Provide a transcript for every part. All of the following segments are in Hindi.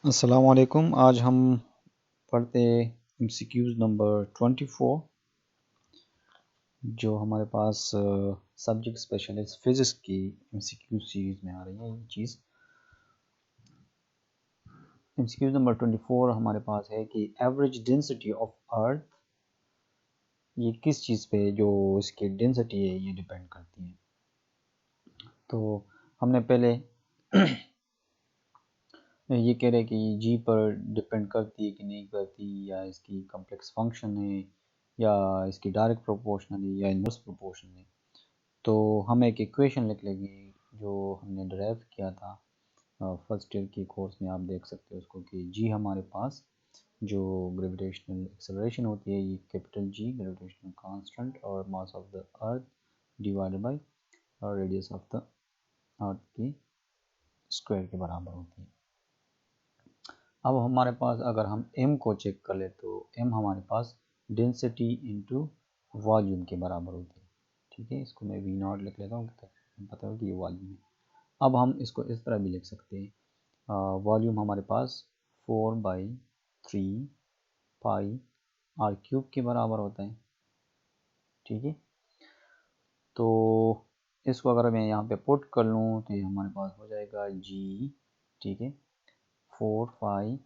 अस्सलाम वालेकुम। आज हम पढ़ते MCQs नंबर 24 जो हमारे पास सब्जेक्ट स्पेशलिस्ट फिज़िक्स की MCQ सीरीज़ में आ रही है। ये चीज़ MCQ नंबर 24 हमारे पास है कि एवरेज डेंसिटी ऑफ अर्थ, ये किस चीज़ पे जो इसकी डेंसिटी है ये डिपेंड करती है। तो हमने पहले ये कह रहे हैं कि जी पर डिपेंड करती है कि नहीं करती, या इसकी कम्प्लेक्स फंक्शन है, या इसकी डायरेक्ट प्रोपोर्शनल है, या इनवर्स प्रोपोर्शनल है। तो हम एक इक्वेशन लिख लेंगे जो हमने ड्राइव किया था फर्स्ट ईयर की कोर्स में। आप देख सकते हो उसको कि जी हमारे पास जो ग्रेविटेशनल एक्सेलरेशन होती है, ये कैपिटल जी ग्रेविटेशनल कांस्टेंट और mass of the earth divided by radius of the earth की स्क्वायर के बराबर होती है। अब हमारे पास अगर हम m को चेक कर ले तो m हमारे पास डेंसिटी इनटू वॉल्यूम के बराबर होती है। ठीक है, इसको मैं v नॉट लिख लेता हूँ ताकि पता हो कि ये वॉल्यूम है। अब हम इसको इस तरह भी लिख सकते हैं, वॉल्यूम हमारे पास 4/3 पाई आर क्यूब के बराबर होता है। ठीक है, तो इसको अगर मैं यहाँ पे पुट कर लूँ तो ये हमारे पास हो जाएगा g। ठीक है, 4 पाई,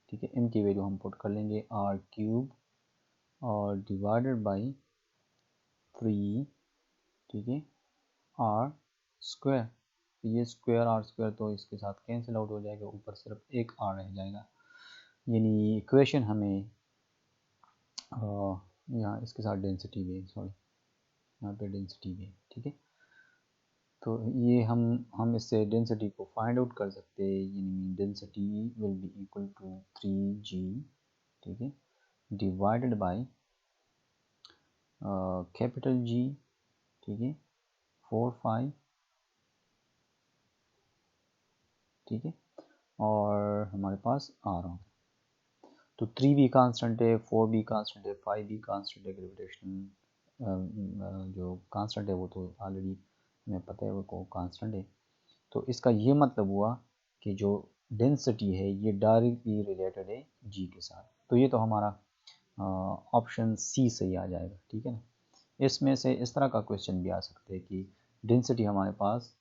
ठीक है, m की वैल्यू हम पुट कर लेंगे आर क्यूब और डिवाइडेड बाई 3, ठीक है, आर स्क्वायर। ये स्क्वायर आर स्क्वायर तो इसके साथ कैंसिल आउट हो जाएगा, ऊपर सिर्फ एक आर रह जाएगा। यानी इक्वेशन हमें यहाँ इसके साथ डेंसिटी भी है, सॉरी यहाँ पे डेंसिटी भी है। ठीक है, तो ये हम इससे डेंसिटी को फाइंड आउट कर सकते हैं। यानी density will be equal to 3g, ठीक है, डिवाइडेड बाई कैपिटल जी, ठीक है, 4/5, ठीक है, और हमारे पास आर हो। तो 3 भी कांस्टेंट है, 4 भी कांस्टेंट है, 5 भी कांस्टेंट है। ग्रेविटेशनल जो कांस्टेंट है वो तो ऑलरेडी हमें पता है वो कांस्टेंट है। तो इसका ये मतलब हुआ कि जो डेंसिटी है ये डायरेक्टली रिलेटेड है जी के साथ। तो ये तो हमारा ऑप्शन सी सही आ जाएगा। ठीक है ना, इसमें से इस तरह का क्वेश्चन भी आ सकते हैं कि डेंसिटी हमारे पास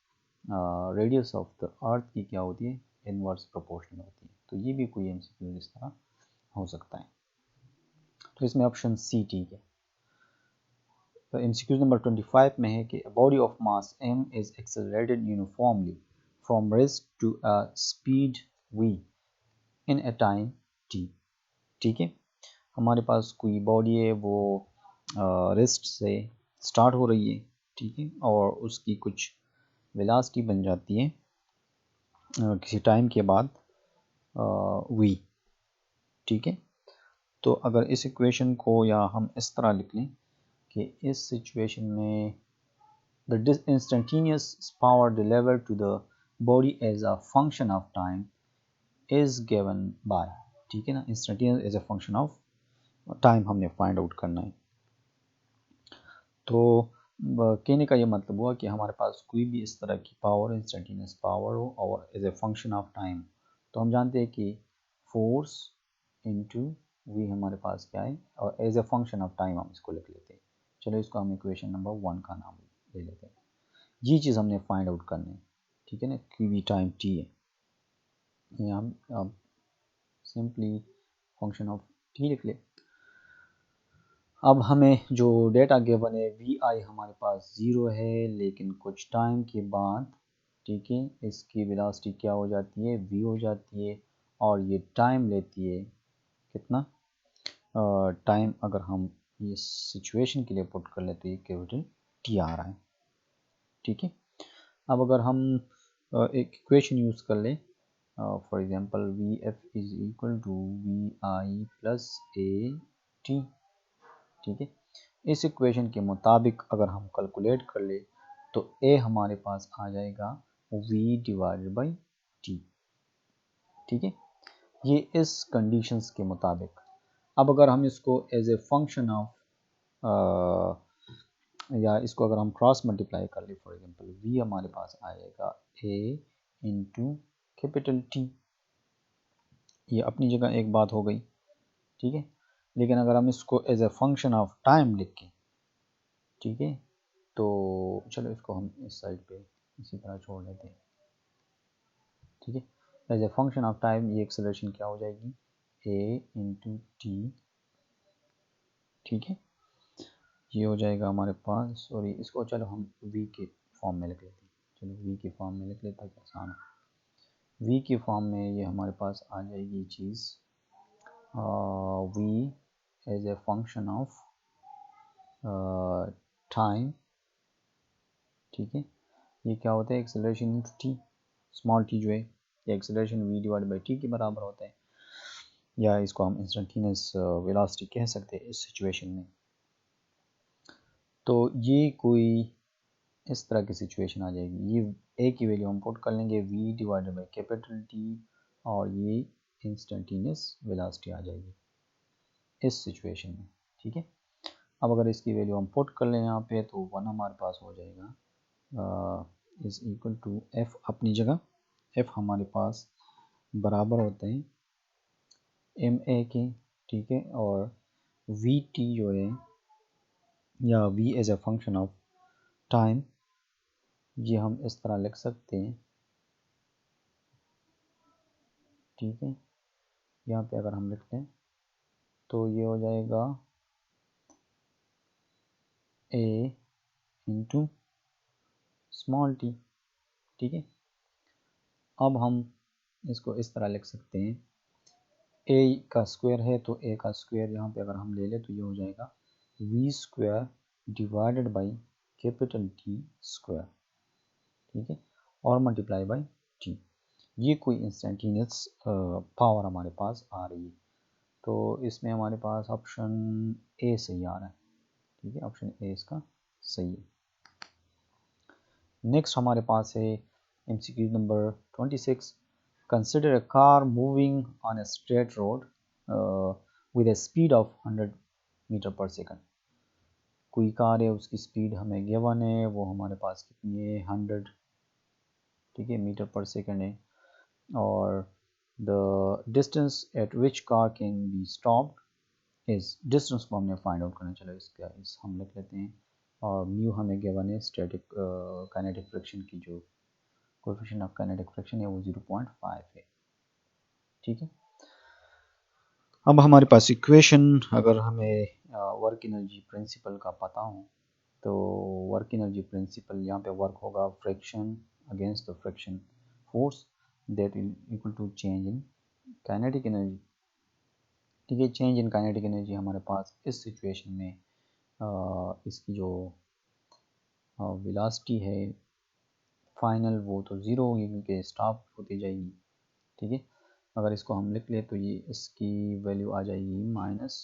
रेडियस ऑफ द अर्थ की क्या होती है, इनवर्स प्रोपोर्शनल होती है। तो ये भी कोई एमसीक्यू इस तरह हो सकता है। तो इसमें ऑप्शन सी ठीक है। तो एमसीक्यू नंबर 25 में है कि body of mass m is accelerated uniformly from rest to a speed v in a time t। ठीक है, हमारे पास कोई बॉडी है वो रेस्ट से स्टार्ट हो रही है, ठीक है, और उसकी कुछ वेलोसिटी बन जाती है किसी टाइम के बाद v। ठीक है, तो अगर इस इक्वेशन को या हम इस तरह लिख लें कि इस सिचुएशन में the instantaneous power delivered to the body as a function of time is given by, ठीक है ना, instantaneous as a function of time हमने फाइंड आउट करना है। तो कहने का ये मतलब हुआ कि हमारे पास कोई भी इस तरह की पावर, इंस्टेंटेनियस पावर हो और as a function of time, तो हम जानते हैं कि फोर्स इनटू वी हमारे पास क्या है, और as a function of time हम इसको लिख लेते हैं। चलो इसको हम इक्वेशन नंबर 1 का नाम ले लेते हैं। ये चीज़ हमने फाइंड आउट करनी है। ठीक है ना, क्यू वी टाइम टी है, ये हम अब सिंपली फंक्शन ऑफ टी लिख ले। अब हमें जो डेटा गिवन है वी आई हमारे पास 0 है, लेकिन कुछ टाइम के बाद, ठीक है, इसकी वेलोसिटी क्या हो जाती है, v हो जाती है, और ये टाइम लेती है कितना टाइम। अगर हम ये सिचुएशन के लिए पुट कर लेते हैं कैपिटल टी आ रहा है। ठीक है, अब अगर हम एक इक्वेशन यूज़ कर लें, for example v f is equal to v i plus a t. ठीक है, इस इक्वेशन के मुताबिक अगर हम कैलकुलेट कर ले तो ए हमारे पास आ जाएगा v डिवाइडेड बाई टी। ठीक है, ये इस कंडीशंस के मुताबिक। अब अगर हम इसको एज ए फंक्शन ऑफ या इसको अगर हम क्रॉस मल्टीप्लाई कर ले, फॉर एग्जांपल v हमारे पास आएगा a इंटू कैपिटल टी। ये अपनी जगह एक बात हो गई, ठीक है। लेकिन अगर हम इसको as a function of time लिखें, ठीक है, तो चलो इसको हम इस साइड पे इसी तरह छोड़ लेते हैं, ठीक है। As a function of time ये एक्सेलरेशन क्या हो जाएगी, a इंटू टी, ठीक है। ये हो जाएगा हमारे पास, सॉरी इसको चलो हम v के फॉर्म में लिख लेते हैं, चलो v के फॉर्म में लिख लेता है, आसान है। v के फॉर्म में ये हमारे पास आ जाएगी चीज़ v as a function of time, ठीक है। ये क्या होता है, acceleration into t, small t जो है, ये acceleration v divide by t के बराबर होता है, या इसको हम इंस्टेंटेनियस वेलोसिटी कह सकते हैं इस सिचुएशन में। तो ये कोई इस तरह की सिचुएशन आ जाएगी, ये a की वैल्यू हम पुट कर लेंगे v divided by capital T, और ये इंस्टेंटेनियस वेलोसिटी आ जाएगी इस सिचुएशन में, ठीक है। अब अगर इसकी वैल्यू हम पुट कर लें यहाँ पे, तो 1 हमारे पास हो जाएगा इज इक्वल टू f अपनी जगह, f हमारे पास बराबर होते हैं एम ए के, ठीक है, और वी टी जो है, या v as a function of time, ये हम इस तरह लिख सकते हैं, ठीक है। यहाँ पे अगर हम लिखते हैं तो ये हो जाएगा a इंटू स्मॉल टी, ठीक है। अब हम इसको इस तरह लिख सकते हैं, a का स्क्वायर है तो a का स्क्वायर यहाँ पे अगर हम ले लें तो ये हो जाएगा v square divided by capital T square, ठीक है, और मल्टीप्लाई बाई t। ये कोई इंस्टेंटेनियस पावर हमारे पास आ रही है, तो इसमें हमारे पास ऑप्शन ए सही आ रहा है, ठीक है, ऑप्शन ए इसका सही है। नेक्स्ट हमारे पास है MCQ number 26। Consider a car moving on a straight road with a speed of 100 metre per second. कोई कार है, उसकी स्पीड हमें गिवन है, वो हमारे पास कितनी है, 100, ठीक है, मीटर पर सेकंड है, और the distance eight which car can be stopped इस डिस्टेंस को हमने फाइंड आउट करना। चलो इसका इस हम लिख लेते हैं, और म्यू हमें गिवन है स्टैटिक काइनेटिक फ्रिक्शन की, जो कोएफिशिएंट ऑफ काइनेटिक फ्रिक्शन है वो 0.5 है, ठीक है। अब हमारे पास इक्वेशन, अगर हमें वर्क एनर्जी प्रिंसिपल का पता हो, तो वर्क एनर्जी प्रिंसिपल यहाँ पे वर्क होगा friction against the friction force that will equal to change in kinetic energy, ठीक है। चेंज इन काइनेटिक एनर्जी हमारे पास इस सिचुएशन में इसकी जो वेलोसिटी है फाइनल, वो तो ज़ीरो होगी क्योंकि स्टॉप होती जाएगी, ठीक है। अगर इसको हम लिख ले तो ये इसकी वैल्यू आ जाएगी माइनस,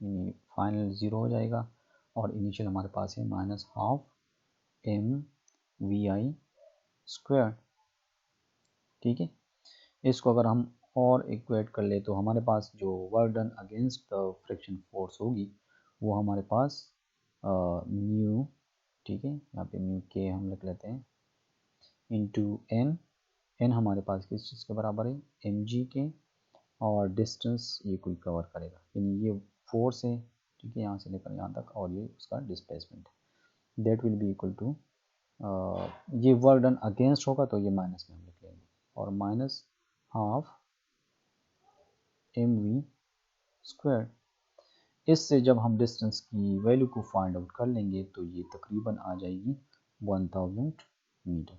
यानी फाइनल ज़ीरो हो जाएगा, और इनिशियल हमारे पास है minus half m v i square, ठीक है। इसको अगर हम और इक्वेट कर ले तो हमारे पास जो work done against the friction force होगी वो हमारे पास म्यू, ठीक है, यहाँ पे म्यू के हम लिख लेते हैं, इंटू एन, एन हमारे पास किस चीज़ के बराबर है, एम जी के, और डिस्टेंस ये कोई कवर करेगा, यानी ये फोर्स है, ठीक है, यहाँ से लेकर यहाँ तक, और ये उसका डिस्प्लेसमेंट है, that will be equal to, ये वर्क डन अगेंस्ट होगा तो ये माइनस में हम लिख लेंगे, और minus half m v square. इससे जब हम डिस्टेंस की वैल्यू को फाइंड आउट कर लेंगे तो ये तकरीबन आ जाएगी 1000 मीटर,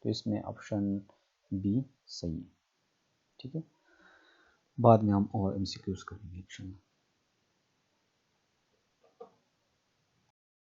तो इसमें ऑप्शन बी सही है, ठीक है। बाद में हम और MCQs करेंगे इंशाल्लाह।